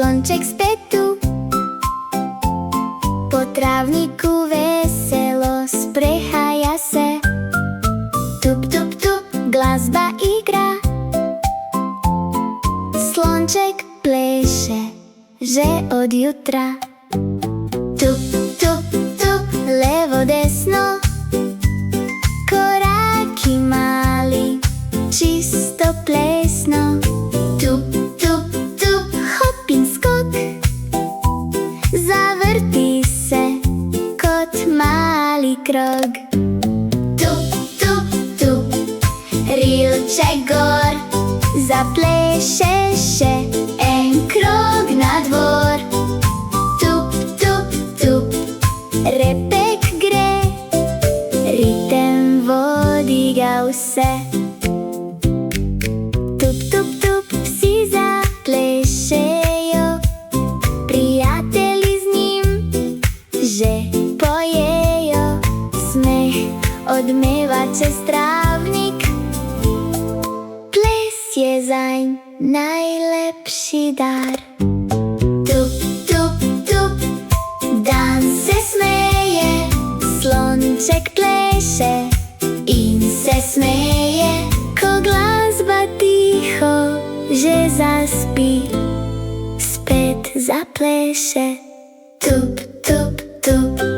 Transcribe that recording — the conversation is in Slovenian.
Slonček spet tu, po trávniku veselo sprehaja se. Tup, tup, tup, glazba igra, Slonček pleše, že od jutra. Tup, tup, tup, levo desno, koráky mali, čisto plesno. Tup, tup, tup, hopin skok, zavrtí se kot malý krok. Tup, tup, tup, rilček gor, zaplešeše en krok na dvor. Tup, tup, tup, repek gre, ritem vodiga vse. Tup, tup, tup, psi zaplešejo, prijatelji z njim že pojejo. Smeh odmeva čez trávnik, ples je zanj najlepší dar. Tup, tup, tup, dan se smeje, Slonček pleše in se smeje, ko glazba ticho že zaspí, spet zapleše. Tup, tup, tup.